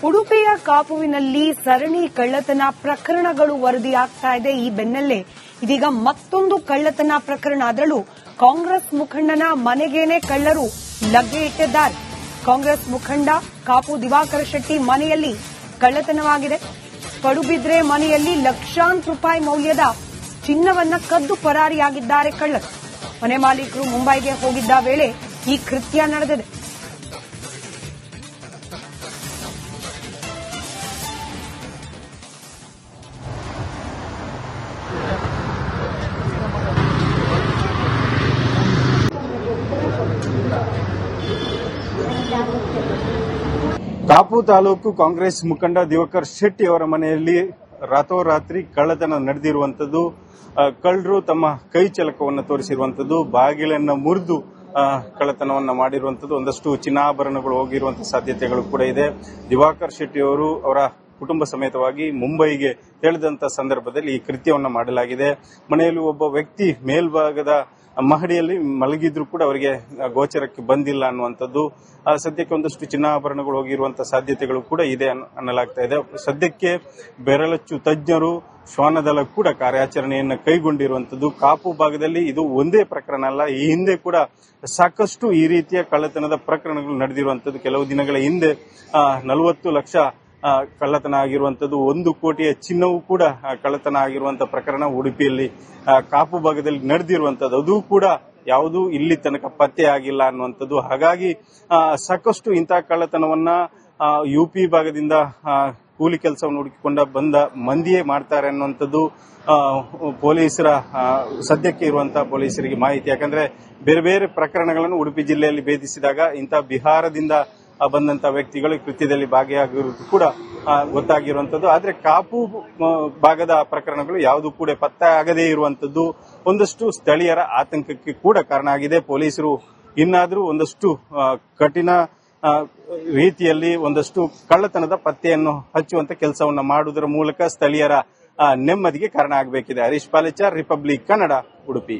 ಉಡುಪಿಯ ಕಾಪುವಿನಲ್ಲಿ ಸರಣಿ ಕಳ್ಳತನ ಪ್ರಕರಣಗಳು ವರದಿಯಾಗ್ತಾ ಇದೆ. ಈ ಬೆನ್ನಲ್ಲೇ ಇದೀಗ ಮತ್ತೊಂದು ಕಳ್ಳತನ ಪ್ರಕರಣ. ಅದರಲ್ಲೂ ಕಾಂಗ್ರೆಸ್ ಮುಖಂಡನ ಮನೆಗೇನೆ ಕಳ್ಳರು ಲಗ್ಗೆ ಇಟ್ಟಿದ್ದಾರೆ. ಕಾಂಗ್ರೆಸ್ ಮುಖಂಡ ಕಾಪು ದಿವಾಕರ ಶೆಟ್ಟಿ ಮನೆಯಲ್ಲಿ ಕಳ್ಳತನವಾಗಿದೆ. ಪಡುಬಿದ್ರೆ ಮನೆಯಲ್ಲಿ ಲಕ್ಷಾಂತರ ರೂಪಾಯಿ ಮೌಲ್ಯದ ಚಿನ್ನವನ್ನ ಕದ್ದು ಪರಾರಿಯಾಗಿದ್ದಾರೆ ಕಳ್ಳರು. ಮನೆ ಮಾಲೀಕರು ಮುಂಬೈಗೆ ಹೋಗಿದ್ದ ವೇಳೆ ಈ ಕೃತ್ಯ ನಡೆದಿದೆ. ಕಾಪು ತಾಲೂಕು ಕಾಂಗ್ರೆಸ್ ಮುಖಂಡ ದಿವಾಕರ್ ಶೆಟ್ಟಿ ಅವರ ಮನೆಯಲ್ಲಿ ರಾತ್ರೋರಾತ್ರಿ ಕಳ್ಳತನ ನಡೆದಿರುವಂತದ್ದು. ಕಳ್ಳರು ತಮ್ಮ ಕೈ ಚಳಕವನ್ನು ತೋರಿಸಿರುವಂತದ್ದು, ಬಾಗಿಲನ್ನು ಮುರಿದು ಕಳ್ಳತನವನ್ನ ಮಾಡಿರುವಂತದ್ದು. ಒಂದಷ್ಟು ಚಿನ್ನಾಭರಣಗಳು ಹೋಗಿರುವಂತಹ ಸಾಧ್ಯತೆಗಳು ಕೂಡ ಇದೆ. ದಿವಾಕರ್ ಶೆಟ್ಟಿ ಅವರು ಅವರ ಕುಟುಂಬ ಸಮೇತವಾಗಿ ಮುಂಬೈಗೆ ತೆರಳಿದಂತಹ ಸಂದರ್ಭದಲ್ಲಿ ಈ ಕೃತ್ಯವನ್ನು ಮಾಡಲಾಗಿದೆ. ಮನೆಯಲ್ಲಿ ಒಬ್ಬ ವ್ಯಕ್ತಿ ಮೇಲ್ಭಾಗದ ಮಹಡಿಯಲ್ಲಿ ಮಲಗಿದ್ರು ಕೂಡ ಅವರಿಗೆ ಗೋಚರಕ್ಕೆ ಬಂದಿಲ್ಲ ಅನ್ನುವಂಥದ್ದು. ಸದ್ಯಕ್ಕೆ ಒಂದಷ್ಟು ಚಿನ್ನಾಭರಣಗಳು ಹೋಗಿರುವಂತಹ ಸಾಧ್ಯತೆಗಳು ಕೂಡ ಇದೆ ಅನ್ನಲಾಗ್ತಾ ಇದೆ. ಸದ್ಯಕ್ಕೆ ಬೆರಳಚ್ಚು ತಜ್ಞರು ಶ್ವಾನದಳ ಕೂಡ ಕಾರ್ಯಾಚರಣೆಯನ್ನು ಕೈಗೊಂಡಿರುವಂತದ್ದು. ಕಾಪು ಭಾಗದಲ್ಲಿ ಇದು ಒಂದೇ ಪ್ರಕರಣ ಅಲ್ಲ, ಈ ಹಿಂದೆ ಕೂಡ ಸಾಕಷ್ಟು ಈ ರೀತಿಯ ಕಳ್ಳತನದ ಪ್ರಕರಣಗಳು ನಡೆದಿರುವಂತದ್ದು. ಕೆಲವು ದಿನಗಳ ಹಿಂದೆ 40 ಲಕ್ಷ ಕಳ್ಳತನ ಆಗಿರುವಂತದ್ದು, 1 ಕೋಟಿಯ ಚಿನ್ನವೂ ಕೂಡ ಕಳ್ಳತನ ಆಗಿರುವಂತಹ ಪ್ರಕರಣ ಉಡುಪಿಯಲ್ಲಿ ಕಾಪು ಭಾಗದಲ್ಲಿ ನಡೆದಿರುವಂತದ್ದು. ಅದು ಕೂಡ ಯಾವುದೂ ಇಲ್ಲಿ ತನಕ ಪತ್ತೆ ಆಗಿಲ್ಲ ಅನ್ನುವಂಥದ್ದು. ಹಾಗಾಗಿ ಸಾಕಷ್ಟು ಇಂತಹ ಕಳ್ಳತನವನ್ನ ಯುಪಿ ಭಾಗದಿಂದ ಕೂಲಿ ಕೆಲಸವನ್ನು ಹುಡುಕಿಕೊಂಡ ಬಂದ ಮಂದಿಯೇ ಮಾಡ್ತಾರೆ ಅನ್ನುವಂಥದ್ದು ಪೊಲೀಸರ ಸದ್ಯಕ್ಕೆ ಇರುವಂತಹ ಪೊಲೀಸರಿಗೆ ಮಾಹಿತಿ. ಯಾಕಂದ್ರೆ ಬೇರೆ ಬೇರೆ ಪ್ರಕರಣಗಳನ್ನು ಉಡುಪಿ ಜಿಲ್ಲೆಯಲ್ಲಿ ಭೇದಿಸಿದಾಗ ಇಂತಹ ಬಿಹಾರದಿಂದ ಬಂದಂತಹ ವ್ಯಕ್ತಿಗಳು ಕೃತ್ಯದಲ್ಲಿ ಭಾಗಿಯಾಗಿರುವುದು ಕೂಡ ಗೊತ್ತಾಗಿರುವಂತದ್ದು. ಆದ್ರೆ ಕಾಪು ಭಾಗದ ಪ್ರಕರಣಗಳು ಯಾವುದು ಕೂಡ ಪತ್ತೆ ಆಗದೇ ಇರುವಂತದ್ದು ಒಂದಷ್ಟು ಸ್ಥಳೀಯರ ಆತಂಕಕ್ಕೆ ಕೂಡ ಕಾರಣ ಆಗಿದೆ. ಪೊಲೀಸರು ಇನ್ನಾದರೂ ಒಂದಷ್ಟು ಕಠಿಣ ರೀತಿಯಲ್ಲಿ ಒಂದಷ್ಟು ಕಳ್ಳತನದ ಪತ್ತೆಯನ್ನು ಹಚ್ಚುವಂತ ಕೆಲಸವನ್ನು ಮಾಡುವುದರ ಮೂಲಕ ಸ್ಥಳೀಯರ ನೆಮ್ಮದಿಗೆ ಕಾರಣ ಆಗಬೇಕಿದೆ. ಹರೀಶ್ ಪಾಲೇಚಾರ್, ರಿಪಬ್ಲಿಕ್ ಕನ್ನಡ, ಉಡುಪಿ.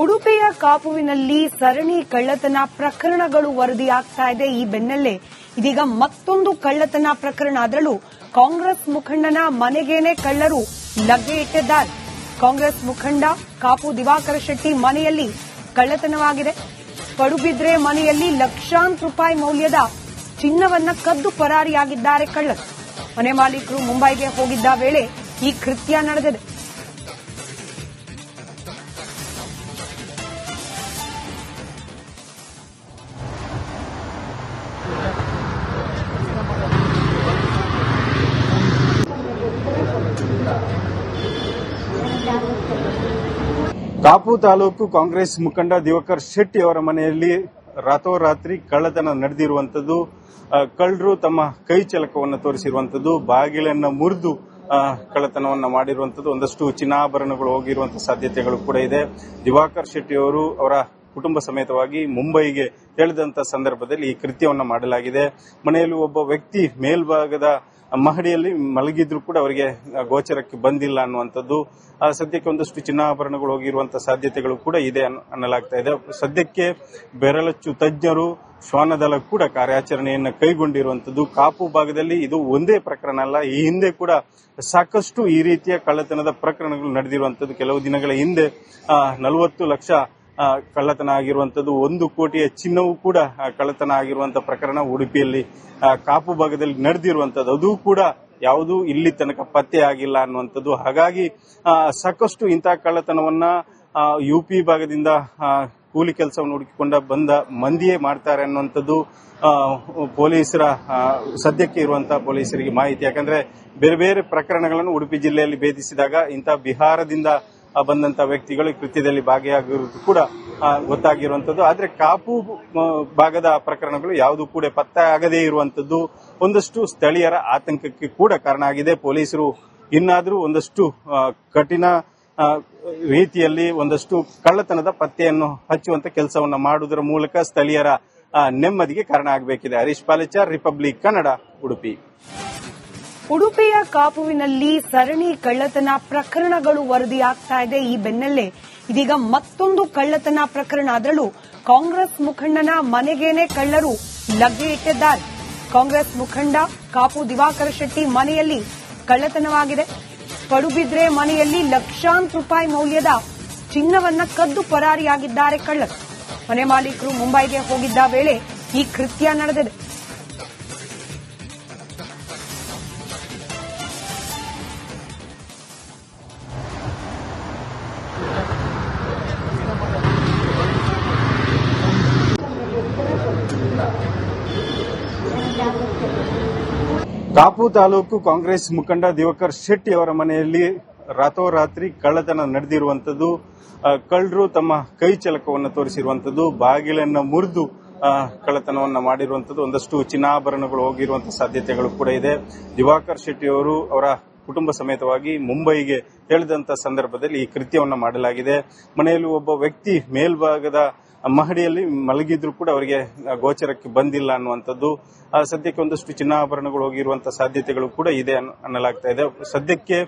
ಉಡುಪಿಯ ಕಾಪುವಿನಲ್ಲಿ ಸರಣಿ ಕಳ್ಳತನ ಪ್ರಕರಣಗಳು ವರದಿಯಾಗ್ತಾ ಇದೆ. ಈ ಬೆನ್ನಲ್ಲೇ ಇದೀಗ ಮತ್ತೊಂದು ಕಳ್ಳತನ ಪ್ರಕರಣ. ಅದರಲ್ಲೂ ಕಾಂಗ್ರೆಸ್ ಮುಖಂಡನ ಮನೆಗೇನೆ ಕಳ್ಳರು ಲಗ್ಗೆ ಇಟ್ಟಿದ್ದಾರೆ. ಕಾಂಗ್ರೆಸ್ ಮುಖಂಡ ಕಾಪು ದಿವಾಕರ ಶೆಟ್ಟಿ ಮನೆಯಲ್ಲಿ ಕಳ್ಳತನವಾಗಿದೆ. ಪಡುಬಿದ್ರೆ ಮನೆಯಲ್ಲಿ ಲಕ್ಷಾಂತರ ರೂಪಾಯಿ ಮೌಲ್ಯದ ಚಿನ್ನವನ್ನ ಕದ್ದು ಪರಾರಿಯಾಗಿದ್ದಾರೆ ಕಳ್ಳರು. ಮನೆ ಮಾಲೀಕರು ಮುಂಬೈಗೆ ಹೋಗಿದ್ದ ವೇಳೆ ಈ ಕೃತ್ಯ ನಡೆದಿದೆ. ಕಾಪು ತಾಲೂಕು ಕಾಂಗ್ರೆಸ್ ಮುಖಂಡ ದಿವಾಕರ್ ಶೆಟ್ಟಿ ಅವರ ಮನೆಯಲ್ಲಿ ರಾತ್ರೋರಾತ್ರಿ ಕಳ್ಳತನ ನಡೆದಿರುವಂತದ್ದು. ಕಳ್ಳರು ತಮ್ಮ ಕೈ ಚಳಕವನ್ನು ತೋರಿಸಿರುವಂತದ್ದು, ಬಾಗಿಲನ್ನು ಮುರಿದು ಕಳ್ಳತನವನ್ನ ಮಾಡಿರುವಂತದ್ದು. ಒಂದಷ್ಟು ಚಿನ್ನಾಭರಣಗಳು ಹೋಗಿರುವಂತಹ ಸಾಧ್ಯತೆಗಳು ಕೂಡ ಇದೆ. ದಿವಾಕರ್ ಶೆಟ್ಟಿ ಅವರು ಅವರ ಕುಟುಂಬ ಸಮೇತವಾಗಿ ಮುಂಬೈಗೆ ತೆರಳಿದಂತಹ ಸಂದರ್ಭದಲ್ಲಿ ಈ ಕೃತ್ಯವನ್ನು ಮಾಡಲಾಗಿದೆ. ಮನೆಯಲ್ಲಿ ಒಬ್ಬ ವ್ಯಕ್ತಿ ಮೇಲ್ಭಾಗದ ಮಹಡಿಯಲ್ಲಿ ಮಲಗಿದ್ರು ಕೂಡ ಅವರಿಗೆ ಗೋಚರಕ್ಕೆ ಬಂದಿಲ್ಲ ಅನ್ನುವಂಥದ್ದು. ಸದ್ಯಕ್ಕೆ ಒಂದಷ್ಟು ಚಿನ್ನಾಭರಣಗಳು ಹೋಗಿರುವಂತಹ ಸಾಧ್ಯತೆಗಳು ಕೂಡ ಇದೆ ಅನ್ನಲಾಗ್ತಾ ಇದೆ. ಸದ್ಯಕ್ಕೆ ಬೆರಳಚ್ಚು ತಜ್ಞರು ಶ್ವಾನದಳ ಕೂಡ ಕಾರ್ಯಾಚರಣೆಯನ್ನು ಕೈಗೊಂಡಿರುವಂತದ್ದು. ಕಾಪು ಭಾಗದಲ್ಲಿ ಇದು ಒಂದೇ ಪ್ರಕರಣ ಅಲ್ಲ, ಈ ಹಿಂದೆ ಕೂಡ ಸಾಕಷ್ಟು ಈ ರೀತಿಯ ಕಳ್ಳತನದ ಪ್ರಕರಣಗಳು ನಡೆದಿರುವಂತದ್ದು. ಕೆಲವು ದಿನಗಳ ಹಿಂದೆ 40 ಲಕ್ಷ ಕಳ್ಳತನ ಆಗಿರುವಂತದ್ದು, 1 ಕೋಟಿಯ ಚಿನ್ನವೂ ಕೂಡ ಕಳ್ಳತನ ಆಗಿರುವಂತಹ ಪ್ರಕರಣ ಉಡುಪಿಯಲ್ಲಿ ಕಾಪು ಭಾಗದಲ್ಲಿ ನಡೆದಿರುವಂತದ್ದು. ಅದು ಕೂಡ ಯಾವುದೂ ಇಲ್ಲಿ ತನಕ ಪತ್ತೆ ಆಗಿಲ್ಲ ಅನ್ನುವಂಥದ್ದು. ಹಾಗಾಗಿ ಸಾಕಷ್ಟು ಇಂತಹ ಕಳ್ಳತನವನ್ನ ಯುಪಿ ಭಾಗದಿಂದ ಕೂಲಿ ಕೆಲಸವನ್ನು ಹುಡುಕಿಕೊಂಡ ಬಂದ ಮಂದಿಯೇ ಮಾಡ್ತಾರೆ ಅನ್ನುವಂಥದ್ದು ಪೊಲೀಸರ ಸದ್ಯಕ್ಕೆ ಇರುವಂತಹ ಪೊಲೀಸರಿಗೆ ಮಾಹಿತಿ. ಯಾಕಂದ್ರೆ ಬೇರೆ ಬೇರೆ ಪ್ರಕರಣಗಳನ್ನು ಉಡುಪಿ ಜಿಲ್ಲೆಯಲ್ಲಿ ಭೇದಿಸಿದಾಗ ಇಂತಹ ಬಿಹಾರದಿಂದ ಬಂದಂತಹ ವ್ಯಕ್ತಿಗಳು ಕೃತ್ಯದಲ್ಲಿ ಭಾಗಿಯಾಗಿರುವುದು ಕೂಡ ಗೊತ್ತಾಗಿರುವಂತದ್ದು. ಆದ್ರೆ ಕಾಪು ಭಾಗದ ಪ್ರಕರಣಗಳು ಯಾವುದು ಕೂಡ ಪತ್ತೆ ಆಗದೇ ಇರುವಂತದ್ದು ಒಂದಷ್ಟು ಸ್ಥಳೀಯರ ಆತಂಕಕ್ಕೆ ಕೂಡ ಕಾರಣ ಆಗಿದೆ. ಪೊಲೀಸರು ಇನ್ನಾದರೂ ಒಂದಷ್ಟು ಕಠಿಣ ರೀತಿಯಲ್ಲಿ ಒಂದಷ್ಟು ಕಳ್ಳತನದ ಪತ್ತೆಯನ್ನು ಹಚ್ಚುವಂತ ಕೆಲಸವನ್ನು ಮಾಡುವುದರ ಮೂಲಕ ಸ್ಥಳೀಯರ ನೆಮ್ಮದಿಗೆ ಕಾರಣ ಆಗಬೇಕಿದೆ. ಹರೀಶ್ ಪಾಲೇಚಾರ್, ರಿಪಬ್ಲಿಕ್ ಕನ್ನಡ, ಉಡುಪಿ. ಉಡುಪಿಯ ಕಾಪುವಿನಲ್ಲಿ ಸರಣಿ ಕಳ್ಳತನ ಪ್ರಕರಣಗಳು ವರದಿಯಾಗ್ತಾ ಇದೆ. ಈ ಬೆನ್ನಲ್ಲೇ ಇದೀಗ ಮತ್ತೊಂದು ಕಳ್ಳತನ ಪ್ರಕರಣ. ಅದರಲ್ಲೂ ಕಾಂಗ್ರೆಸ್ ಮುಖಂಡನ ಮನೆಗೇನೆ ಕಳ್ಳರು ಲಗ್ಗೆ ಇಟ್ಟಿದ್ದಾರೆ. ಕಾಂಗ್ರೆಸ್ ಮುಖಂಡ ಕಾಪು ದಿವಾಕರ ಶೆಟ್ಟಿ ಮನೆಯಲ್ಲಿ ಕಳ್ಳತನವಾಗಿದೆ. ಪಡುಬಿದ್ರೆ ಮನೆಯಲ್ಲಿ ಲಕ್ಷಾಂತರ ರೂಪಾಯಿ ಮೌಲ್ಯದ ಚಿನ್ನವನ್ನ ಕದ್ದು ಪರಾರಿಯಾಗಿದ್ದಾರೆ ಕಳ್ಳರು. ಮನೆ ಮಾಲೀಕರು ಮುಂಬೈಗೆ ಹೋಗಿದ್ದ ವೇಳೆ ಈ ಕೃತ್ಯ ನಡೆದಿದೆ. ಕಾಪು ತಾಲೂಕು ಕಾಂಗ್ರೆಸ್ ಮುಖಂಡ ದಿವಾಕರ್ ಶೆಟ್ಟಿ ಅವರ ಮನೆಯಲ್ಲಿ ರಾತ್ರೋರಾತ್ರಿ ಕಳ್ಳತನ ನಡೆದಿರುವಂತದ್ದು. ಕಳ್ಳರು ತಮ್ಮ ಕೈ ಚಳಕವನ್ನು ತೋರಿಸಿರುವಂತದ್ದು, ಬಾಗಿಲನ್ನ ಮುರಿದು ಕಳ್ಳತನವನ್ನ ಮಾಡಿರುವಂತದ್ದು, ಒಂದಷ್ಟು ಚಿನ್ನಾಭರಣಗಳು ಹೋಗಿರುವಂತಹ ಸಾಧ್ಯತೆಗಳು ಕೂಡ ಇದೆ. ದಿವಾಕರ್ ಶೆಟ್ಟಿ ಅವರು ಅವರ ಕುಟುಂಬ ಸಮೇತವಾಗಿ ಮುಂಬೈಗೆ ತೆರಳಿದಂತ ಸಂದರ್ಭದಲ್ಲಿ ಈ ಕೃತ್ಯವನ್ನ ಮಾಡಲಾಗಿದೆ. ಮನೆಯಲ್ಲಿ ಒಬ್ಬ ವ್ಯಕ್ತಿ ಮೇಲ್ಭಾಗದ ಮಹಡಿಯಲ್ಲಿ ಮಲಗಿದ್ರು ಕೂಡ ಅವರಿಗೆ ಗೋಚರಕ್ಕೆ ಬಂದಿಲ್ಲ ಅನ್ನುವಂಥದ್ದು. ಸದ್ಯಕ್ಕೆ ಒಂದಷ್ಟು ಚಿನ್ನಾಭರಣಗಳು ಹೋಗಿರುವಂತಹ ಸಾಧ್ಯತೆಗಳು ಕೂಡ ಇದೆ ಅನ್ನಲಾಗ್ತಾ ಇದೆ. ಸದ್ಯಕ್ಕೆ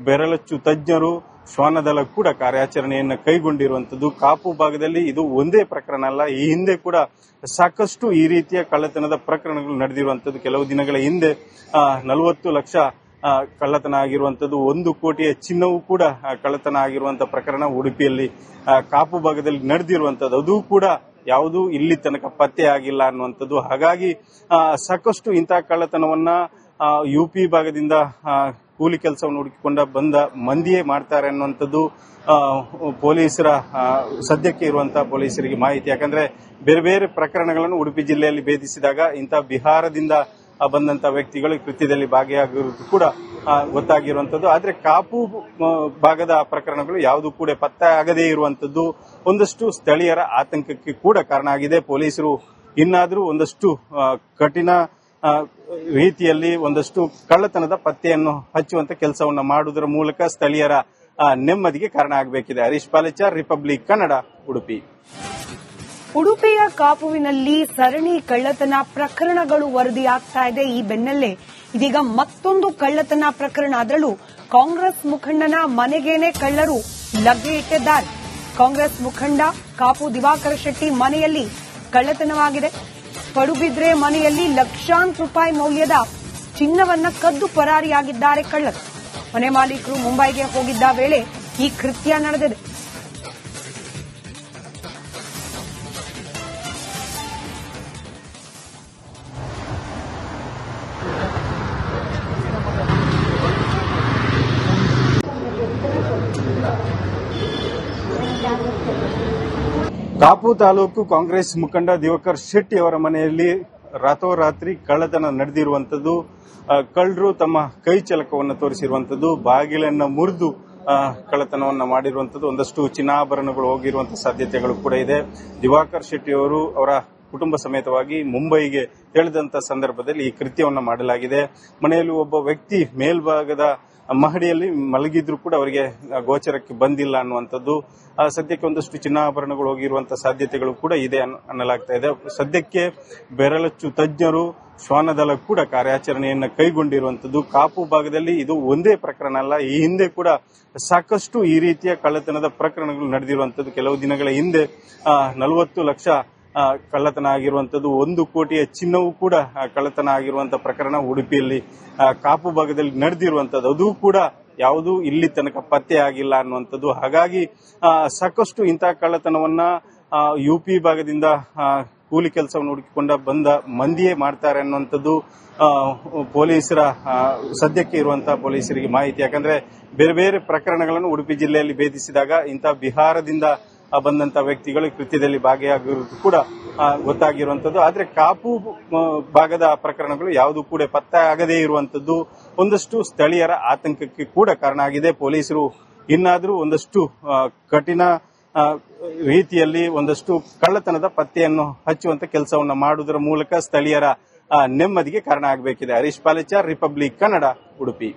ಬೆರಳಚ್ಚು ತಜ್ಞರು ಶ್ವಾನದಳ ಕೂಡ ಕಾರ್ಯಾಚರಣೆಯನ್ನು ಕೈಗೊಂಡಿರುವಂತದ್ದು. ಕಾಪು ಭಾಗದಲ್ಲಿ ಇದು ಒಂದೇ ಪ್ರಕರಣ ಅಲ್ಲ, ಈ ಹಿಂದೆ ಕೂಡ ಸಾಕಷ್ಟು ಈ ರೀತಿಯ ಕಳ್ಳತನದ ಪ್ರಕರಣಗಳು ನಡೆದಿರುವಂತದ್ದು. ಕೆಲವು ದಿನಗಳ ಹಿಂದೆ 40 ಲಕ್ಷ ಕಳ್ಳತನ ಆಗಿರುವಂತದ್ದು, 1 ಕೋಟಿಯ ಚಿನ್ನವೂ ಕೂಡ ಕಳ್ಳತನ ಆಗಿರುವಂತಹ ಪ್ರಕರಣ ಉಡುಪಿಯಲ್ಲಿ ಕಾಪು ಭಾಗದಲ್ಲಿ ನಡೆದಿರುವಂತದ್ದು. ಅದು ಕೂಡ ಯಾವುದೂ ಇಲ್ಲಿ ತನಕ ಪತ್ತೆ ಆಗಿಲ್ಲ ಅನ್ನುವಂಥದ್ದು. ಹಾಗಾಗಿ ಸಾಕಷ್ಟು ಇಂತಹ ಕಳ್ಳತನವನ್ನ ಯುಪಿ ಭಾಗದಿಂದ ಕೂಲಿ ಕೆಲಸವನ್ನು ಹುಡುಕಿಕೊಂಡ ಬಂದ ಮಂದಿಯೇ ಮಾಡ್ತಾರೆ ಅನ್ನುವಂಥದ್ದು ಪೊಲೀಸರ ಸದ್ಯಕ್ಕೆ ಇರುವಂತಹ ಪೊಲೀಸರಿಗೆ ಮಾಹಿತಿ. ಯಾಕಂದ್ರೆ ಬೇರೆ ಬೇರೆ ಪ್ರಕರಣಗಳನ್ನು ಉಡುಪಿ ಜಿಲ್ಲೆಯಲ್ಲಿ ಭೇದಿಸಿದಾಗ ಇಂತಹ ಬಿಹಾರದಿಂದ ಬಂದಂತಹ ವ್ಯಕ್ತಿಗಳು ಕೃತ್ಯದಲ್ಲಿ ಭಾಗಿಯಾಗಿರುವುದು ಕೂಡ ಗೊತ್ತಾಗಿರುವಂತದ್ದು. ಆದ್ರೆ ಕಾಪು ಭಾಗದ ಪ್ರಕರಣಗಳು ಯಾವುದು ಕೂಡ ಪತ್ತೆ ಆಗದೇ ಇರುವಂತದ್ದು ಒಂದಷ್ಟು ಸ್ಥಳೀಯರ ಆತಂಕಕ್ಕೆ ಕೂಡ ಕಾರಣ ಆಗಿದೆ. ಪೊಲೀಸರು ಇನ್ನಾದರೂ ಒಂದಷ್ಟು ಕಠಿಣ ರೀತಿಯಲ್ಲಿ ಒಂದಷ್ಟು ಕಳ್ಳತನದ ಪತ್ತೆಯನ್ನು ಹಚ್ಚುವಂತ ಕೆಲಸವನ್ನ ಮಾಡುವುದರ ಮೂಲಕ ಸ್ಥಳೀಯರ ನೆಮ್ಮದಿಗೆ ಕಾರಣ ಆಗಬೇಕಿದೆ. ಹರೀಶ್ ಪಾಲೇಚಾರ್, ರಿಪಬ್ಲಿಕ್ ಕನ್ನಡ, ಉಡುಪಿ. ಉಡುಪಿಯ ಕಾಪುವಿನಲ್ಲಿ ಸರಣಿ ಕಳ್ಳತನ ಪ್ರಕರಣಗಳು ವರದಿಯಾಗ್ತಾ ಇದೆ. ಈ ಬೆನ್ನಲ್ಲೇ ಇದೀಗ ಮತ್ತೊಂದು ಕಳ್ಳತನ ಪ್ರಕರಣ, ಅದರಲ್ಲೂ ಕಾಂಗ್ರೆಸ್ ಮುಖಂಡನ ಮನೆಗೇನೆ ಕಳ್ಳರು ಲಗ್ಗೆ ಇಟ್ಟಿದ್ದಾರೆ. ಕಾಂಗ್ರೆಸ್ ಮುಖಂಡ ಕಾಪು ದಿವಾಕರ ಶೆಟ್ಟಿ ಮನೆಯಲ್ಲಿ ಕಳ್ಳತನವಾಗಿದೆ. ಪಡುಬಿದ್ರೆ ಮನೆಯಲ್ಲಿ ಲಕ್ಷಾಂತರ ರೂಪಾಯಿ ಮೌಲ್ಯದ ಚಿನ್ನವನ್ನ ಕದ್ದು ಪರಾರಿಯಾಗಿದ್ದಾರೆ ಕಳ್ಳರು. ಮನೆ ಮಾಲೀಕರು ಮುಂಬೈಗೆ ಹೋಗಿದ್ದ ವೇಳೆ ಈ ಕೃತ್ಯ ನಡೆದಿದೆ. ಕಾಪು ತಾಲೂಕು ಕಾಂಗ್ರೆಸ್ ಮುಖಂಡ ದಿವಾಕರ್ ಶೆಟ್ಟಿ ಅವರ ಮನೆಯಲ್ಲಿ ರಾತ್ರೋರಾತ್ರಿ ಕಳ್ಳತನ ನಡೆದಿರುವಂತದ್ದು. ಕಳ್ಳರು ತಮ್ಮ ಕೈ ಚಳಕವನ್ನು ತೋರಿಸಿರುವಂತದ್ದು, ಬಾಗಿಲನ್ನ ಮುರಿದು ಕಳ್ಳತನವನ್ನ ಮಾಡಿರುವಂತದ್ದು, ಒಂದಷ್ಟು ಚಿನ್ನಾಭರಣಗಳು ಹೋಗಿರುವಂತಹ ಸಾಧ್ಯತೆಗಳು ಕೂಡ ಇದೆ. ದಿವಾಕರ್ ಶೆಟ್ಟಿ ಅವರು ಅವರ ಕುಟುಂಬ ಸಮೇತವಾಗಿ ಮುಂಬೈಗೆ ತೆರಳಿದಂತ ಸಂದರ್ಭದಲ್ಲಿ ಈ ಕೃತ್ಯವನ್ನ ಮಾಡಲಾಗಿದೆ. ಮನೆಯಲ್ಲಿ ಒಬ್ಬ ವ್ಯಕ್ತಿ ಮೇಲ್ಭಾಗದ ಮಹಡಿಯಲ್ಲಿ ಮಲಗಿದ್ರು ಕೂಡ ಅವರಿಗೆ ಗೋಚರಕ್ಕೆ ಬಂದಿಲ್ಲ ಅನ್ನುವಂಥದ್ದು. ಸದ್ಯಕ್ಕೆ ಒಂದಷ್ಟು ಚಿನ್ನಾಭರಣಗಳು ಹೋಗಿರುವಂತಹ ಸಾಧ್ಯತೆಗಳು ಕೂಡ ಇದೆ ಅನ್ನಲಾಗ್ತಾ ಇದೆ. ಸದ್ಯಕ್ಕೆ ಬೆರಳಚ್ಚು ತಜ್ಞರು ಶ್ವಾನದಳ ಕೂಡ ಕಾರ್ಯಾಚರಣೆಯನ್ನು ಕೈಗೊಂಡಿರುವಂತದ್ದು. ಕಾಪು ಭಾಗದಲ್ಲಿ ಇದು ಒಂದೇ ಪ್ರಕರಣ ಅಲ್ಲ, ಈ ಹಿಂದೆ ಕೂಡ ಸಾಕಷ್ಟು ಈ ರೀತಿಯ ಕಳ್ಳತನದ ಪ್ರಕರಣಗಳು ನಡೆದಿರುವಂತದ್ದು. ಕೆಲವು ದಿನಗಳ ಹಿಂದೆ 40 ಲಕ್ಷ ಕಳ್ಳತನ ಆಗಿರುವಂತದ್ದು, 1 ಕೋಟಿಯ ಚಿನ್ನವೂ ಕೂಡ ಕಳ್ಳತನ ಆಗಿರುವಂತಹ ಪ್ರಕರಣ ಉಡುಪಿಯಲ್ಲಿ ಕಾಪು ಭಾಗದಲ್ಲಿ ನಡೆದಿರುವಂತದ್ದು. ಅದು ಕೂಡ ಯಾವುದೂ ಇಲ್ಲಿ ತನಕ ಪತ್ತೆ ಆಗಿಲ್ಲ ಅನ್ನುವಂಥದ್ದು. ಹಾಗಾಗಿ ಸಾಕಷ್ಟು ಇಂತಹ ಕಳ್ಳತನವನ್ನ ಯುಪಿ ಭಾಗದಿಂದ ಕೂಲಿ ಕೆಲಸವನ್ನು ಹುಡುಕಿಕೊಂಡ ಬಂದ ಮಂದಿಯೇ ಮಾಡ್ತಾರೆ ಅನ್ನುವಂಥದ್ದು ಪೊಲೀಸರ ಸದ್ಯಕ್ಕೆ ಇರುವಂತಹ ಪೊಲೀಸರಿಗೆ ಮಾಹಿತಿ. ಯಾಕಂದ್ರೆ ಬೇರೆ ಬೇರೆ ಪ್ರಕರಣಗಳನ್ನು ಉಡುಪಿ ಜಿಲ್ಲೆಯಲ್ಲಿ ಭೇದಿಸಿದಾಗ ಇಂತಹ ಬಿಹಾರದಿಂದ ಬಂದಂತಹ ವ್ಯಕ್ತಿಗಳು ಕೃತ್ಯದಲ್ಲಿ ಭಾಗಿಯಾಗಿರುವುದು ಕೂಡ ಗೊತ್ತಾಗಿರುವಂತದ್ದು. ಆದ್ರೆ ಕಾಪು ಭಾಗದ ಪ್ರಕರಣಗಳು ಯಾವುದು ಕೂಡ ಪತ್ತೆ ಆಗದೇ ಇರುವಂತದ್ದು ಒಂದಷ್ಟು ಸ್ಥಳೀಯರ ಆತಂಕಕ್ಕೆ ಕೂಡ ಕಾರಣ ಆಗಿದೆ. ಪೊಲೀಸರು ಇನ್ನಾದರೂ ಒಂದಷ್ಟು ಕಠಿಣ ರೀತಿಯಲ್ಲಿ ಒಂದಷ್ಟು ಕಳ್ಳತನದ ಪತ್ತೆಯನ್ನು ಹಚ್ಚುವಂತ ಕೆಲಸವನ್ನ ಮಾಡುವುದರ ಮೂಲಕ ಸ್ಥಳೀಯರ ನೆಮ್ಮದಿಗೆ ಕಾರಣ ಆಗಬೇಕಿದೆ. ಹರೀಶ್ ಪಾಲೇಚಾರ್, ರಿಪಬ್ಲಿಕ್ ಕನ್ನಡ, ಉಡುಪಿ.